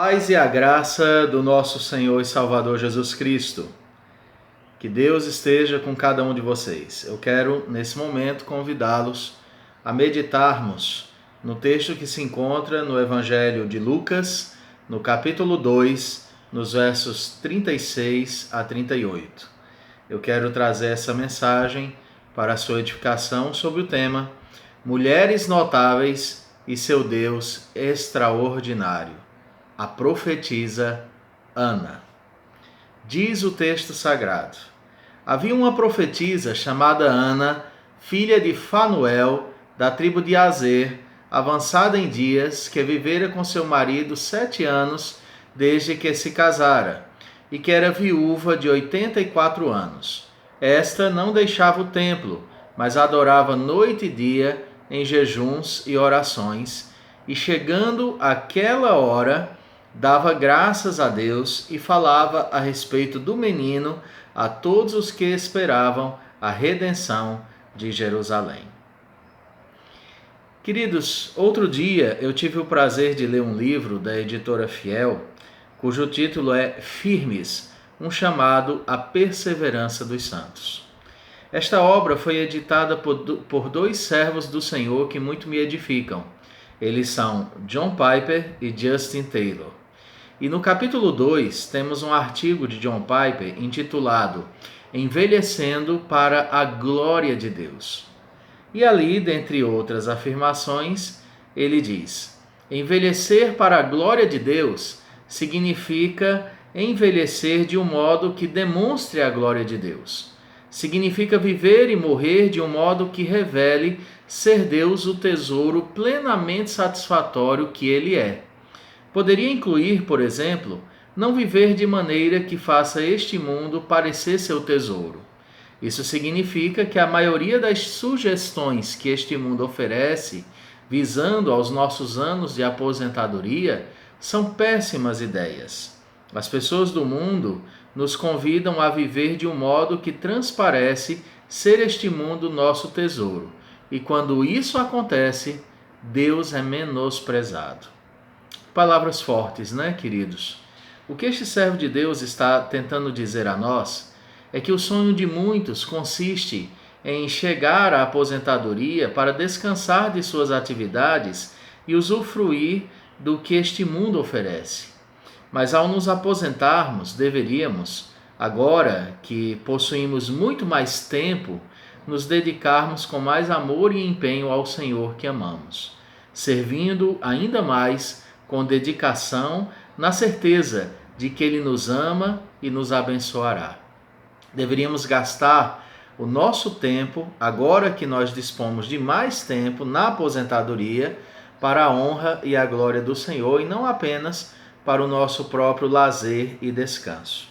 Paz e a graça do nosso Senhor e Salvador Jesus Cristo. Que Deus esteja com cada um de vocês. Eu quero, nesse momento, convidá-los a meditarmos no texto que se encontra no Evangelho de Lucas, no capítulo 2, nos versos 36 a 38. Eu quero trazer essa mensagem para a sua edificação sobre o tema Mulheres Notáveis e seu Deus Extraordinário. A profetisa Ana. Diz o texto sagrado: havia uma profetisa chamada Ana, filha de Fanuel, da tribo de Azer, avançada em dias, que vivera com seu marido 7 anos desde que se casara, e que era viúva de 84 anos. Esta não deixava o templo, mas adorava noite e dia em jejuns e orações, e chegando àquela hora, dava graças a Deus e falava a respeito do menino a todos os que esperavam a redenção de Jerusalém. Queridos, outro dia eu tive o prazer de ler um livro da editora Fiel, cujo título é Firmes, um chamado à perseverança dos santos. Esta obra foi editada por 2 servos do Senhor que muito me edificam. Eles são John Piper e Justin Taylor. E no capítulo 2 temos um artigo de John Piper intitulado Envelhecendo para a Glória de Deus. E ali, dentre outras afirmações, ele diz: envelhecer para a glória de Deus significa envelhecer de um modo que demonstre a glória de Deus. Significa viver e morrer de um modo que revele ser Deus o tesouro plenamente satisfatório que Ele é. Poderia incluir, por exemplo, não viver de maneira que faça este mundo parecer seu tesouro. Isso significa que a maioria das sugestões que este mundo oferece, visando aos nossos anos de aposentadoria, são péssimas ideias. As pessoas do mundo nos convidam a viver de um modo que transparece ser este mundo nosso tesouro. E quando isso acontece, Deus é menosprezado. Palavras fortes, né, queridos? O que este servo de Deus está tentando dizer a nós é que o sonho de muitos consiste em chegar à aposentadoria para descansar de suas atividades e usufruir do que este mundo oferece. Mas ao nos aposentarmos, deveríamos, agora que possuímos muito mais tempo, nos dedicarmos com mais amor e empenho ao Senhor que amamos, servindo ainda mais com dedicação, na certeza de que Ele nos ama e nos abençoará. Deveríamos gastar o nosso tempo, agora que nós dispomos de mais tempo na aposentadoria, para a honra e a glória do Senhor e não apenas para o nosso próprio lazer e descanso.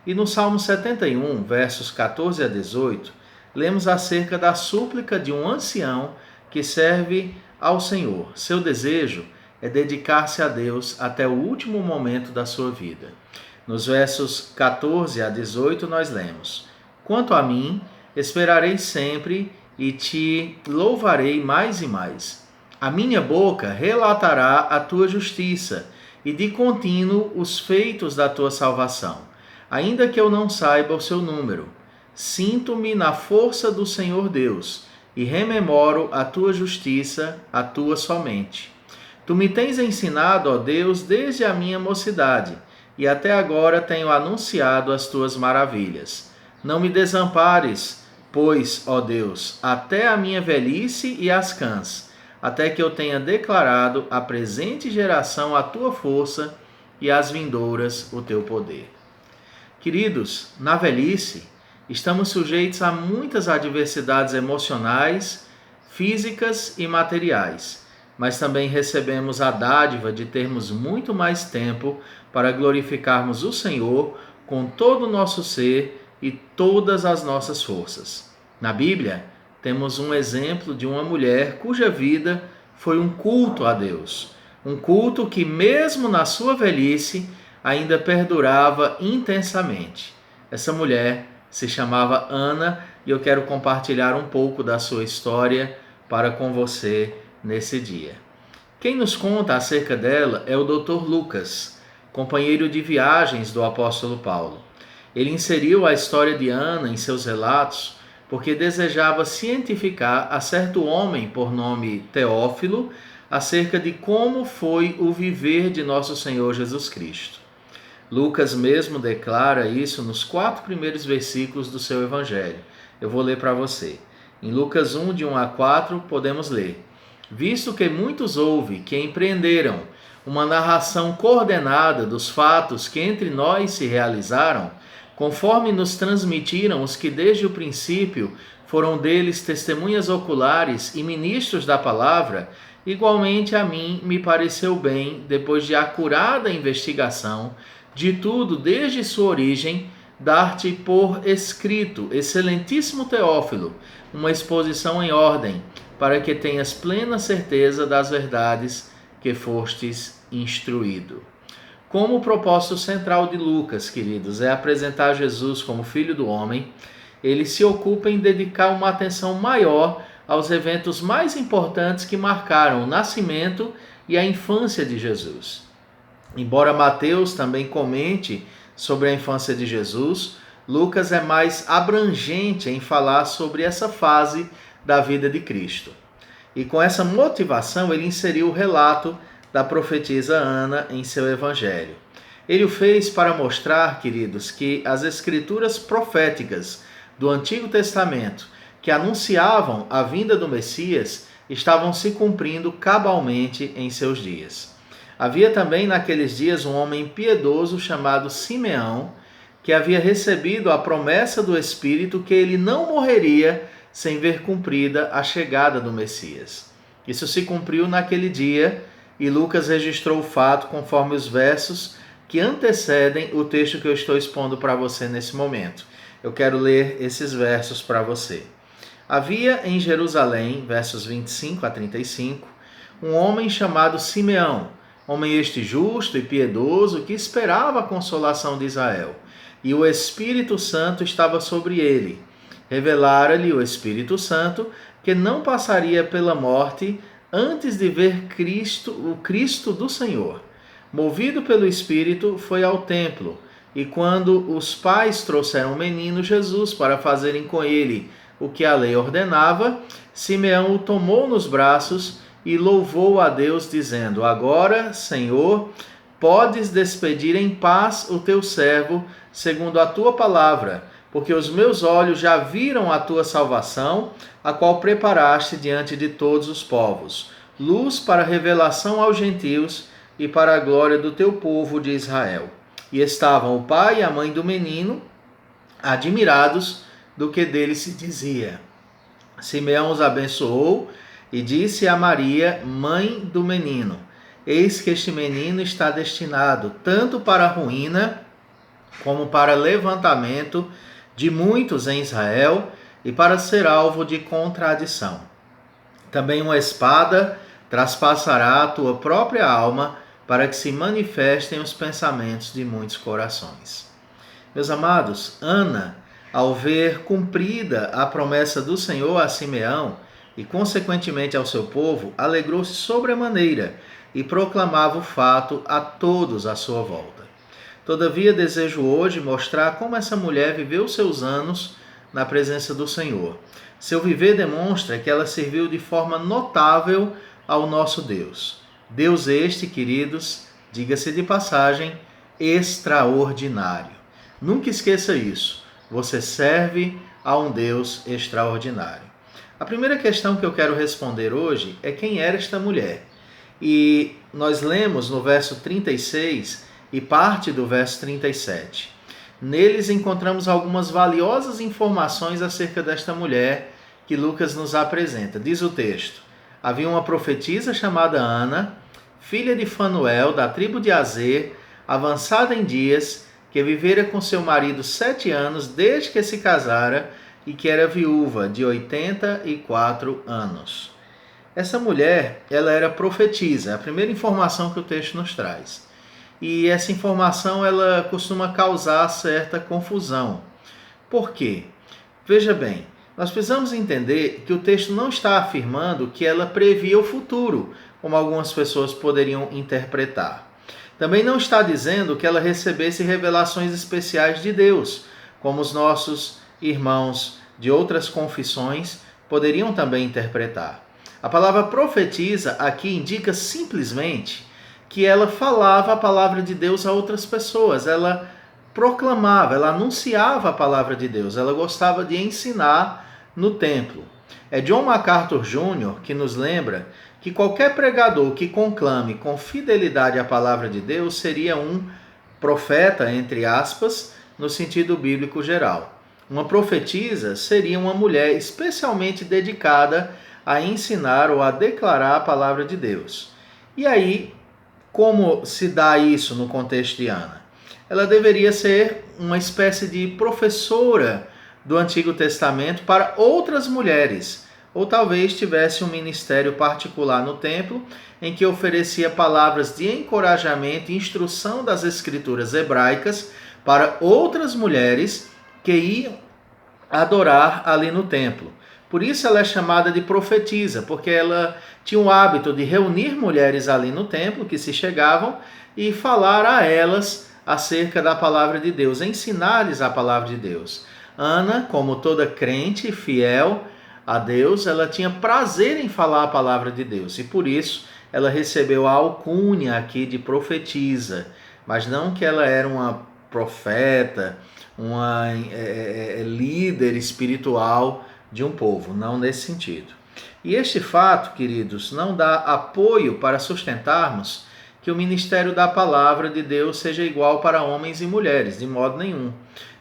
E no Salmo 71, versos 14 a 18, lemos acerca da súplica de um ancião que serve ao Senhor. Seu desejo é dedicar-se a Deus até o último momento da sua vida. Nos versos 14 a 18 nós lemos: quanto a mim, esperarei sempre e te louvarei mais e mais. A minha boca relatará a tua justiça e de contínuo os feitos da tua salvação, ainda que eu não saiba o seu número. Sinto-me na força do Senhor Deus e rememoro a tua justiça, a tua somente. Tu me tens ensinado, ó Deus, desde a minha mocidade, e até agora tenho anunciado as tuas maravilhas. Não me desampares, pois, ó Deus, até a minha velhice e as cãs, até que eu tenha declarado à presente geração a tua força e às vindouras o teu poder. Queridos, na velhice, estamos sujeitos a muitas adversidades emocionais, físicas e materiais, mas também recebemos a dádiva de termos muito mais tempo para glorificarmos o Senhor com todo o nosso ser e todas as nossas forças. Na Bíblia, temos um exemplo de uma mulher cuja vida foi um culto a Deus, um culto que mesmo na sua velhice ainda perdurava intensamente. Essa mulher se chamava Ana e eu quero compartilhar um pouco da sua história para com você nesse dia. Quem nos conta acerca dela é o Dr. Lucas. companheiro de viagens do apóstolo Paulo. Ele inseriu a história de Ana em seus relatos porque desejava cientificar a certo homem por nome Teófilo acerca de como foi o viver de nosso Senhor Jesus Cristo. Lucas mesmo declara isso nos 4 primeiros versículos do seu evangelho. Eu vou ler para você. Em Lucas 1, de 1 a 4, podemos ler: Visto que muitos houve que empreenderam uma narração coordenada dos fatos que entre nós se realizaram, conforme nos transmitiram os que desde o princípio foram deles testemunhas oculares e ministros da palavra, igualmente a mim me pareceu bem, depois de acurada investigação de tudo desde sua origem, dar-te por escrito, excelentíssimo Teófilo, uma exposição em ordem, para que tenhas plena certeza das verdades que fostes instruído. Como o propósito central de Lucas, queridos, é apresentar Jesus como Filho do Homem, ele se ocupa em dedicar uma atenção maior aos eventos mais importantes que marcaram o nascimento e a infância de Jesus. Embora Mateus também comente sobre a infância de Jesus, Lucas é mais abrangente em falar sobre essa fase da vida de Cristo. E com essa motivação ele inseriu o relato da profetisa Ana em seu evangelho. Ele o fez para mostrar, queridos, que as escrituras proféticas do Antigo Testamento, que anunciavam a vinda do Messias, estavam se cumprindo cabalmente em seus dias. Havia também naqueles dias um homem piedoso chamado Simeão, que havia recebido a promessa do Espírito que ele não morreria sem ver cumprida a chegada do Messias. Isso se cumpriu naquele dia, e Lucas registrou o fato conforme os versos que antecedem o texto que eu estou expondo para você nesse momento. Eu quero ler esses versos para você. Havia em Jerusalém, versos 25 a 35, um homem chamado Simeão, homem este justo e piedoso, que esperava a consolação de Israel, e o Espírito Santo estava sobre ele. Revelara-lhe o Espírito Santo que não passaria pela morte antes de ver o Cristo do Senhor. Movido pelo Espírito, foi ao templo, e quando os pais trouxeram o menino Jesus para fazerem com ele o que a lei ordenava, Simeão o tomou nos braços e louvou a Deus, dizendo: Agora, Senhor, podes despedir em paz o teu servo, segundo a tua palavra, porque os meus olhos já viram a tua salvação, a qual preparaste diante de todos os povos, luz para revelação aos gentios e para a glória do teu povo de Israel. E estavam o pai e a mãe do menino admirados do que dele se dizia. Simeão os abençoou e disse a Maria, mãe do menino: Eis que este menino está destinado tanto para a ruína como para levantamento de muitos em Israel e para ser alvo de contradição. Também uma espada traspassará a tua própria alma, para que se manifestem os pensamentos de muitos corações. Meus amados, Ana, ao ver cumprida a promessa do Senhor a Simeão e consequentemente ao seu povo, alegrou-se sobremaneira e proclamava o fato a todos à sua volta. Todavia, desejo hoje mostrar como essa mulher viveu seus anos na presença do Senhor. Seu viver demonstra que ela serviu de forma notável ao nosso Deus. Deus este, queridos, diga-se de passagem, extraordinário. Nunca esqueça isso. Você serve a um Deus extraordinário. A primeira questão que eu quero responder hoje é quem era esta mulher. E nós lemos no verso 36 e parte do verso 37. Neles encontramos algumas valiosas informações acerca desta mulher que Lucas nos apresenta. Diz o texto: Havia uma profetisa chamada Ana, filha de Fanuel, da tribo de Azer, avançada em dias, que vivera com seu marido 7 anos desde que se casara e que era viúva de 84 anos. Essa mulher, ela era profetisa, é a primeira informação que o texto nos traz. E essa informação, ela costuma causar certa confusão. Por quê? Veja bem, nós precisamos entender que o texto não está afirmando que ela previa o futuro, como algumas pessoas poderiam interpretar. Também não está dizendo que ela recebesse revelações especiais de Deus, como os nossos irmãos de outras confissões poderiam também interpretar. A palavra profetiza aqui indica simplesmente que ela falava a palavra de Deus a outras pessoas, ela proclamava, ela anunciava a palavra de Deus, ela gostava de ensinar no templo. É John MacArthur Jr. que nos lembra que qualquer pregador que conclame com fidelidade a palavra de Deus seria um profeta, entre aspas, no sentido bíblico geral. Uma profetisa seria uma mulher especialmente dedicada a ensinar ou a declarar a palavra de Deus. E aí, como se dá isso no contexto de Ana? Ela deveria ser uma espécie de professora do Antigo Testamento para outras mulheres, ou talvez tivesse um ministério particular no templo em que oferecia palavras de encorajamento e instrução das escrituras hebraicas para outras mulheres que iam adorar ali no templo. Por isso ela é chamada de profetisa, porque ela tinha o hábito de reunir mulheres ali no templo que se chegavam e falar a elas acerca da palavra de Deus, ensinar-lhes a palavra de Deus. Ana, como toda crente fiel a Deus, ela tinha prazer em falar a palavra de Deus e por isso ela recebeu a alcunha aqui de profetisa, mas não que ela era uma profeta, uma líder espiritual de um povo, não nesse sentido. E este fato, queridos, não dá apoio para sustentarmos que o ministério da palavra de Deus seja igual para homens e mulheres, de modo nenhum,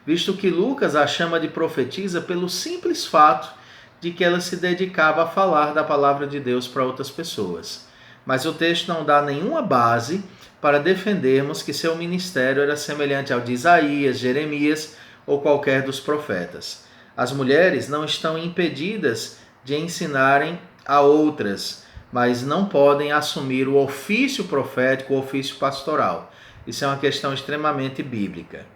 visto que Lucas a chama de profetisa pelo simples fato de que ela se dedicava a falar da palavra de Deus para outras pessoas. Mas o texto não dá nenhuma base para defendermos que seu ministério era semelhante ao de Isaías, Jeremias ou qualquer dos profetas. As mulheres não estão impedidas de ensinarem a outras, mas não podem assumir o ofício profético, o ofício pastoral. Isso é uma questão extremamente bíblica.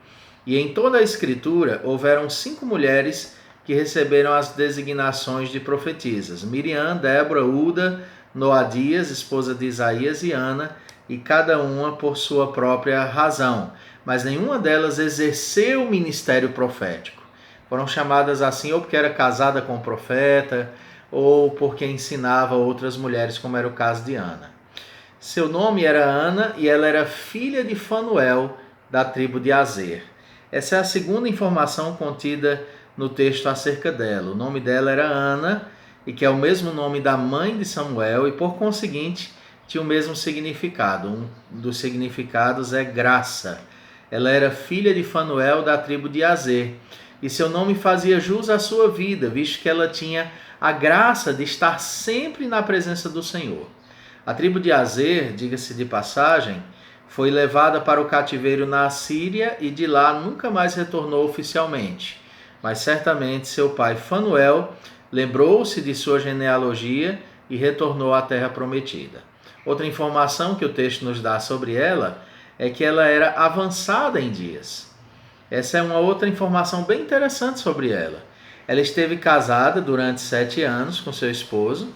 E em toda a Escritura houveram 5 mulheres que receberam as designações de profetisas: Miriam, Débora, Uda, Noadias, esposa de Isaías, e Ana, e cada uma por sua própria razão. Mas nenhuma delas exerceu o ministério profético. Foram chamadas assim ou porque era casada com o profeta, ou porque ensinava outras mulheres, como era o caso de Ana. Seu nome era Ana e ela era filha de Fanuel, da tribo de Azer. Essa é a segunda informação contida no texto acerca dela. O nome dela era Ana, e que é o mesmo nome da mãe de Samuel, e por conseguinte tinha o mesmo significado. Um dos significados é graça. Ela era filha de Fanuel, da tribo de Azer, e seu nome fazia jus à sua vida, visto que ela tinha a graça de estar sempre na presença do Senhor. A tribo de Azer, diga-se de passagem, foi levada para o cativeiro na Assíria e de lá nunca mais retornou oficialmente. Mas certamente seu pai Fanuel lembrou-se de sua genealogia e retornou à terra prometida. Outra informação que o texto nos dá sobre ela é que ela era avançada em dias. Essa é uma outra informação bem interessante sobre ela. Ela esteve casada durante 7 anos com seu esposo,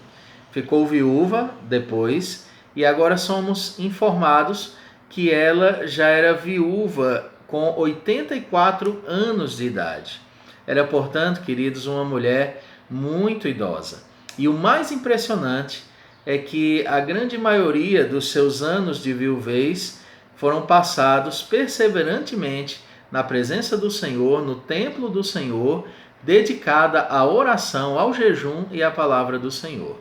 ficou viúva depois, e agora somos informados que ela já era viúva com 84 anos de idade. Era, portanto, queridos, uma mulher muito idosa. E o mais impressionante é que a grande maioria dos seus anos de viuvez foram passados perseverantemente na presença do Senhor, no templo do Senhor, dedicada à oração, ao jejum e à palavra do Senhor.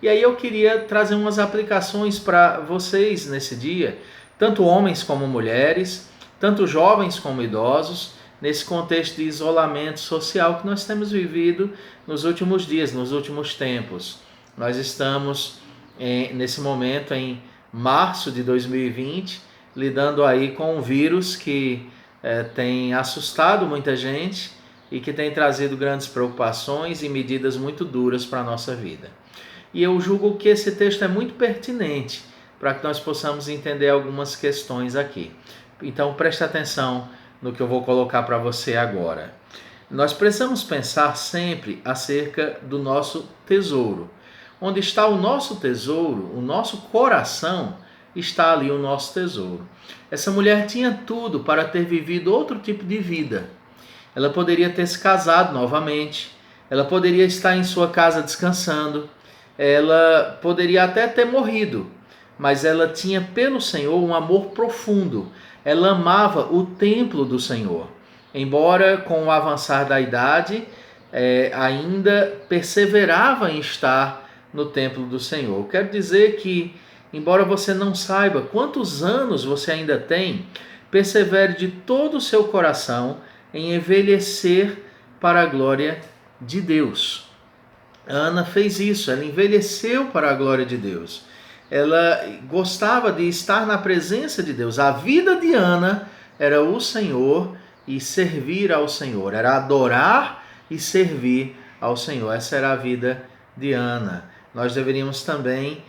E aí eu queria trazer umas aplicações para vocês nesse dia, tanto homens como mulheres, tanto jovens como idosos, nesse contexto de isolamento social que nós temos vivido nos últimos dias, nos últimos tempos. Nós estamos, nesse momento, em março de 2020, lidando aí com um vírus que tem assustado muita gente e que tem trazido grandes preocupações e medidas muito duras para a nossa vida. E eu julgo que esse texto é muito pertinente para que nós possamos entender algumas questões aqui. Então preste atenção no que eu vou colocar para você agora. Nós precisamos pensar sempre acerca do nosso tesouro. Onde está o nosso tesouro, o nosso coração, está ali o nosso tesouro. Essa mulher tinha tudo para ter vivido outro tipo de vida. Ela poderia ter se casado novamente, ela poderia estar em sua casa descansando, ela poderia até ter morrido, mas ela tinha pelo Senhor um amor profundo. Ela amava o templo do Senhor. Embora com o avançar da idade, ainda perseverava em estar no templo do Senhor. Quero dizer que, embora você não saiba quantos anos você ainda tem, persevere de todo o seu coração em envelhecer para a glória de Deus. Ana fez isso, ela envelheceu para a glória de Deus. Ela gostava de estar na presença de Deus. A vida de Ana era o Senhor e servir ao Senhor, era adorar e servir ao Senhor. Essa era a vida de Ana. Nós deveríamos também,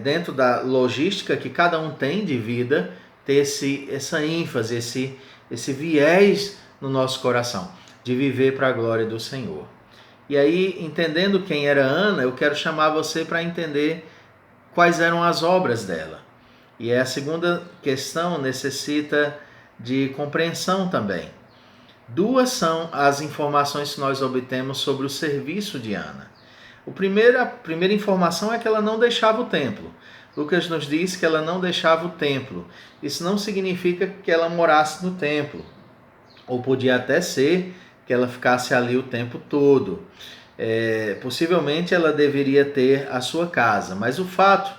dentro da logística que cada um tem de vida, ter essa ênfase, esse viés no nosso coração, de viver para a glória do Senhor. E aí, entendendo quem era Ana, eu quero chamar você para entender quais eram as obras dela. E a segunda questão necessita de compreensão também. Duas são as informações que nós obtemos sobre o serviço de Ana. A primeira informação é que ela não deixava o templo. Lucas nos diz que ela não deixava o templo. Isso não significa que ela morasse no templo. Ou podia até ser que ela ficasse ali o tempo todo. Possivelmente ela deveria ter a sua casa, mas o fato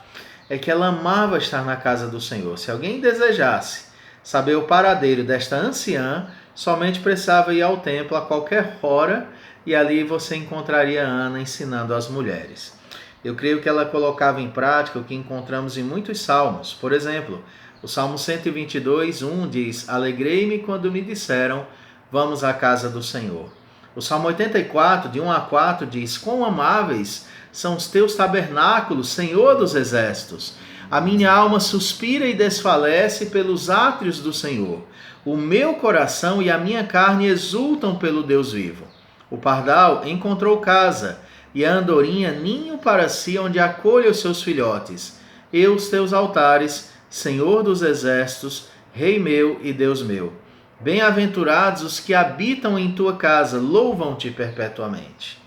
é que ela amava estar na casa do Senhor. Se alguém desejasse saber o paradeiro desta anciã, somente precisava ir ao templo a qualquer hora e ali você encontraria Ana ensinando as mulheres. Eu creio que ela colocava em prática o que encontramos em muitos salmos. Por exemplo, o Salmo 122, 1 diz: Alegrei-me quando me disseram, vamos à casa do Senhor. O Salmo 84, de 1 a 4, diz: Quão amáveis são os teus tabernáculos, Senhor dos exércitos! A minha alma suspira e desfalece pelos átrios do Senhor. O meu coração e a minha carne exultam pelo Deus vivo. O pardal encontrou casa, e a andorinha ninho para si, onde acolhe os seus filhotes. E os teus altares, Senhor dos exércitos, Rei meu e Deus meu. Bem-aventurados os que habitam em tua casa, louvam-te perpetuamente.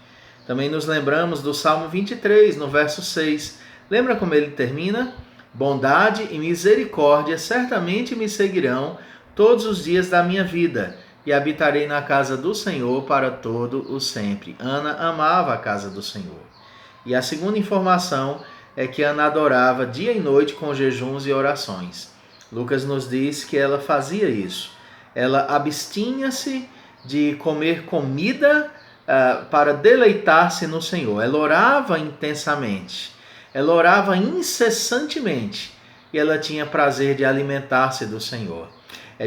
Também nos lembramos do Salmo 23, no verso 6. Lembra como ele termina? Bondade e misericórdia certamente me seguirão todos os dias da minha vida, e habitarei na casa do Senhor para todo o sempre. Ana amava a casa do Senhor. E a segunda informação é que Ana adorava dia e noite com jejuns e orações. Lucas nos diz que ela fazia isso. Ela abstinha-se de comer comida para deleitar-se no Senhor. Ela orava intensamente. Ela orava incessantemente. E ela tinha prazer de alimentar-se do Senhor.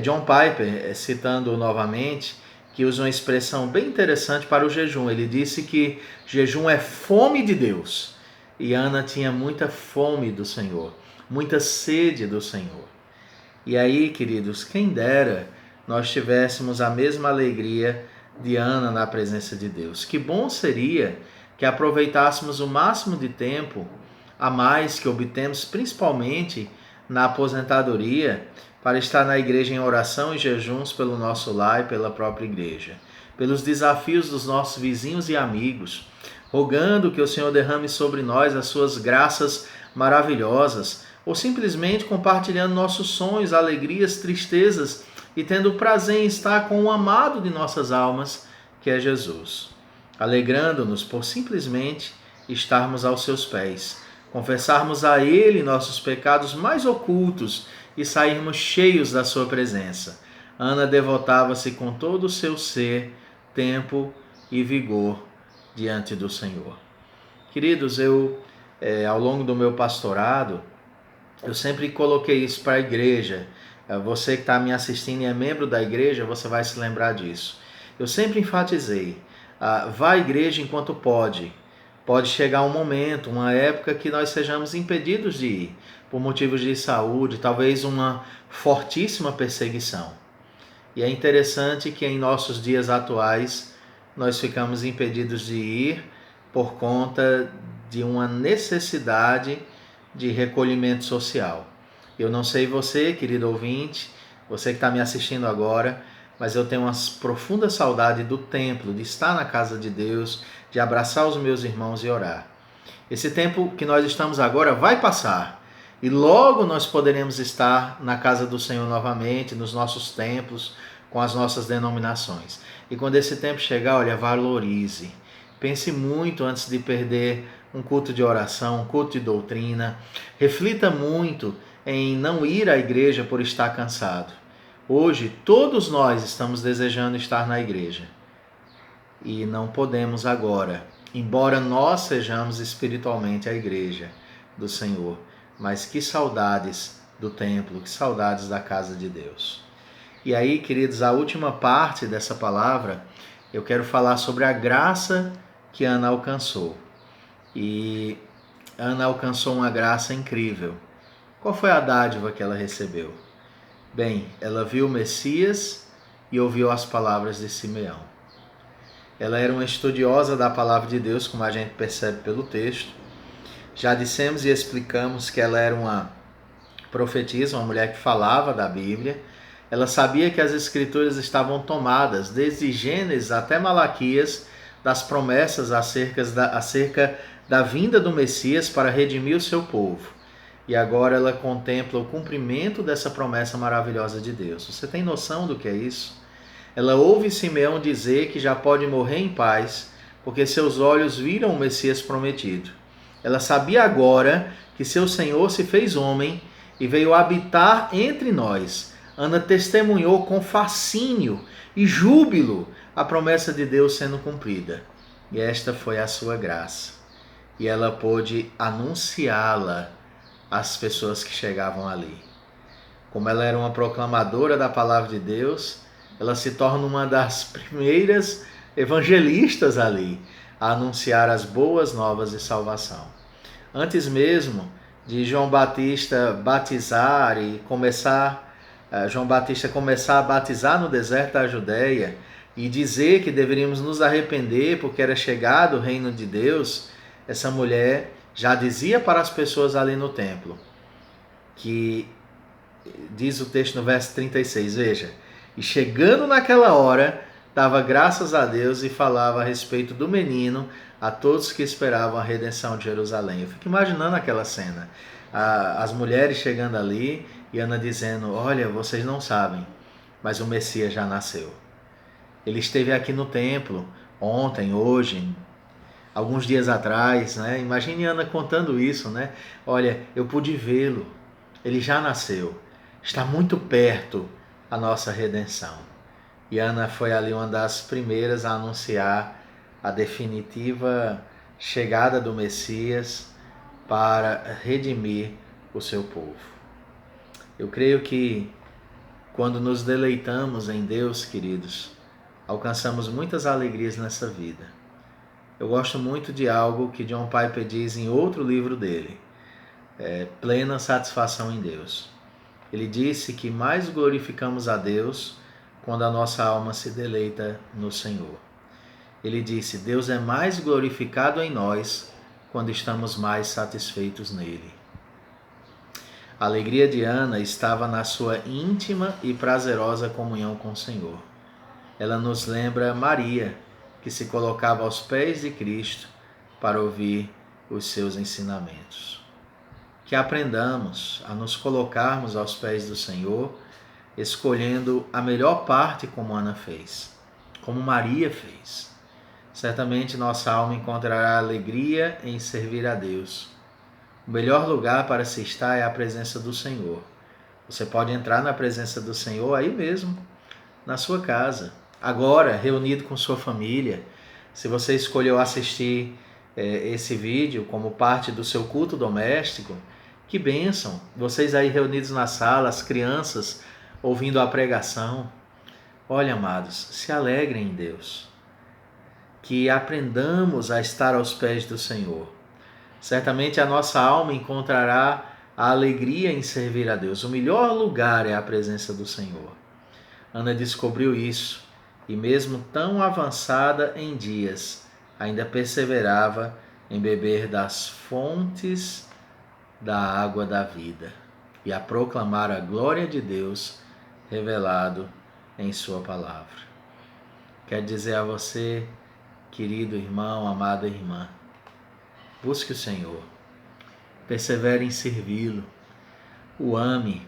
John Piper, citando novamente, que usa uma expressão bem interessante para o jejum. Ele disse que jejum é fome de Deus. E Ana tinha muita fome do Senhor, muita sede do Senhor. E aí, queridos, quem dera nós tivéssemos a mesma alegria de Ana na presença de Deus. Que bom seria que aproveitássemos o máximo de tempo a mais que obtemos, principalmente na aposentadoria, para estar na igreja em oração e jejuns pelo nosso lar e pela própria igreja, pelos desafios dos nossos vizinhos e amigos, rogando que o Senhor derrame sobre nós as suas graças maravilhosas, ou simplesmente compartilhando nossos sonhos, alegrias, tristezas e tendo prazer em estar com o amado de nossas almas, que é Jesus, alegrando-nos por simplesmente estarmos aos seus pés, confessarmos a Ele nossos pecados mais ocultos e sairmos cheios da sua presença. Ana devotava-se com todo o seu ser, tempo e vigor diante do Senhor. Queridos, ao longo do meu pastorado, eu sempre coloquei isso para a igreja. Você que está me assistindo e é membro da igreja, você vai se lembrar disso. Eu sempre enfatizei, vá à igreja enquanto pode. Pode chegar um momento, uma época que nós sejamos impedidos de ir, por motivos de saúde, talvez uma fortíssima perseguição. E é interessante que em nossos dias atuais nós ficamos impedidos de ir por conta de uma necessidade de recolhimento social. Eu não sei você, querido ouvinte, você que está me assistindo agora, mas eu tenho uma profunda saudade do templo, de estar na casa de Deus, de abraçar os meus irmãos e orar. Esse tempo que nós estamos agora vai passar e logo nós poderemos estar na casa do Senhor novamente, nos nossos templos, com as nossas denominações. E quando esse tempo chegar, olha, valorize. Pense muito antes de perder um culto de oração, um culto de doutrina. Reflita muito em não ir à igreja por estar cansado. Hoje, todos nós estamos desejando estar na igreja e não podemos agora, embora nós sejamos espiritualmente a igreja do Senhor. Mas que saudades do templo, que saudades da casa de Deus. E aí, queridos, a última parte dessa palavra, eu quero falar sobre a graça que Ana alcançou. E Ana alcançou uma graça incrível. Qual foi a dádiva que ela recebeu? Bem, ela viu o Messias e ouviu as palavras de Simeão. Ela era uma estudiosa da palavra de Deus, como a gente percebe pelo texto. Já dissemos e explicamos que ela era uma profetisa, uma mulher que falava da Bíblia. Ela sabia que as Escrituras estavam tomadas, desde Gênesis até Malaquias, das promessas acerca da vinda do Messias para redimir o seu povo. E agora ela contempla o cumprimento dessa promessa maravilhosa de Deus. Você tem noção do que é isso? Ela ouve Simeão dizer que já pode morrer em paz, porque seus olhos viram o Messias prometido. Ela sabia agora que seu Senhor se fez homem e veio habitar entre nós. Ana testemunhou com fascínio e júbilo a promessa de Deus sendo cumprida. E esta foi a sua graça. E ela pôde anunciá-la às pessoas que chegavam ali. Como ela era uma proclamadora da palavra de Deus, ela se torna uma das primeiras evangelistas ali a anunciar as boas novas de salvação. Antes mesmo de João Batista batizar e João Batista começar a batizar no deserto da Judéia e dizer que deveríamos nos arrepender porque era chegado o reino de Deus, essa mulher já dizia para as pessoas ali no templo, que diz o texto no verso 36, veja, e chegando naquela hora, dava graças a Deus e falava a respeito do menino a todos que esperavam a redenção de Jerusalém. Eu fico imaginando aquela cena, as mulheres chegando ali e Ana dizendo, olha, vocês não sabem, mas o Messias já nasceu. Ele esteve aqui no templo ontem, hoje, alguns dias atrás, né? Imagine Ana contando isso, né? Olha, eu pude vê-lo, ele já nasceu, está muito perto a nossa redenção. E Ana foi ali uma das primeiras a anunciar a definitiva chegada do Messias para redimir o seu povo. Eu creio que quando nos deleitamos em Deus, queridos, alcançamos muitas alegrias nessa vida. Eu gosto muito de algo que John Piper diz em outro livro dele, Plena Satisfação em Deus. Ele disse que mais glorificamos a Deus quando a nossa alma se deleita no Senhor. Ele disse, Deus é mais glorificado em nós quando estamos mais satisfeitos nele. A alegria de Ana estava na sua íntima e prazerosa comunhão com o Senhor. Ela nos lembra Maria, que se colocava aos pés de Cristo para ouvir os seus ensinamentos. Que aprendamos a nos colocarmos aos pés do Senhor, escolhendo a melhor parte como Ana fez, como Maria fez. Certamente nossa alma encontrará alegria em servir a Deus. O melhor lugar para se estar é a presença do Senhor. Você pode entrar na presença do Senhor aí mesmo, na sua casa, agora, reunido com sua família. Se você escolheu assistir esse vídeo como parte do seu culto doméstico, que bênção! Vocês aí reunidos na sala, as crianças ouvindo a pregação. Olha, amados, se alegrem em Deus. Que aprendamos a estar aos pés do Senhor. Certamente a nossa alma encontrará a alegria em servir a Deus. O melhor lugar é a presença do Senhor. Ana descobriu isso e mesmo tão avançada em dias, ainda perseverava em beber das fontes da água da vida. e a proclamar a glória de Deus revelado em sua palavra. Quero dizer a você, querido irmão, amada irmã, busque o Senhor, persevere em servi-lo, o ame.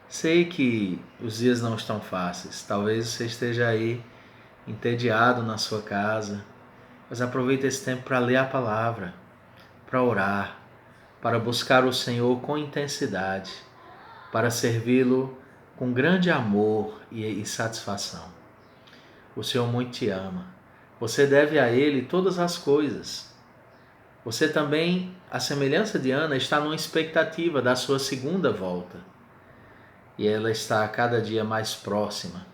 Sei que os dias não estão fáceis, talvez você esteja aí entediado na sua casa, mas aproveite esse tempo para ler a palavra, para orar, para buscar o Senhor com intensidade, para servi-lo com grande amor e satisfação. O Senhor muito te ama. Você deve a Ele todas as coisas. Você também, à semelhança de Ana, está numa expectativa da sua segunda volta. E ela está a cada dia mais próxima.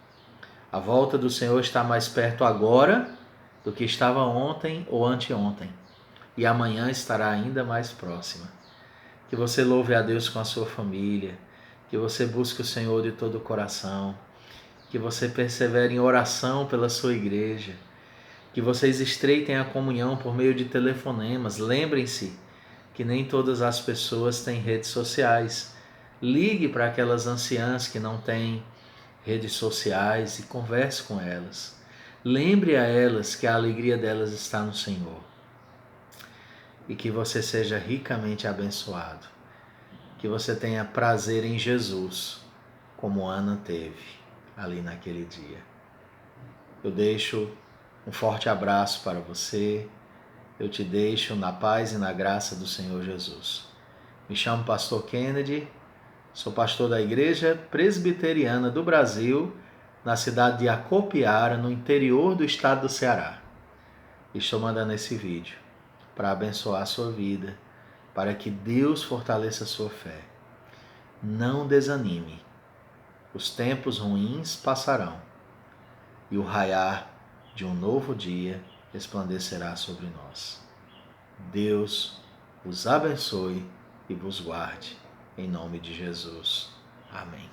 A volta do Senhor está mais perto agora do que estava ontem ou anteontem. E amanhã estará ainda mais próxima. Que você louve a Deus com a sua família, que você busque o Senhor de todo o coração, que você persevere em oração pela sua igreja, que vocês estreitem a comunhão por meio de telefonemas. Lembrem-se que nem todas as pessoas têm redes sociais. Ligue para aquelas anciãs que não têm redes sociais e converse com elas. Lembre a elas que a alegria delas está no Senhor. E que você seja ricamente abençoado. Que você tenha prazer em Jesus, como Ana teve ali naquele dia. Eu deixo um forte abraço para você. Eu te deixo na paz e na graça do Senhor Jesus. Me chamo Pastor Kennedy, sou pastor da Igreja Presbiteriana do Brasil, na cidade de Acopiara, no interior do estado do Ceará. Estou mandando esse vídeo para abençoar a sua vida, para que Deus fortaleça a sua fé. Não desanime. Os tempos ruins passarão e o raiar de um novo dia resplandecerá sobre nós. Deus vos abençoe e vos guarde, em nome de Jesus. Amém.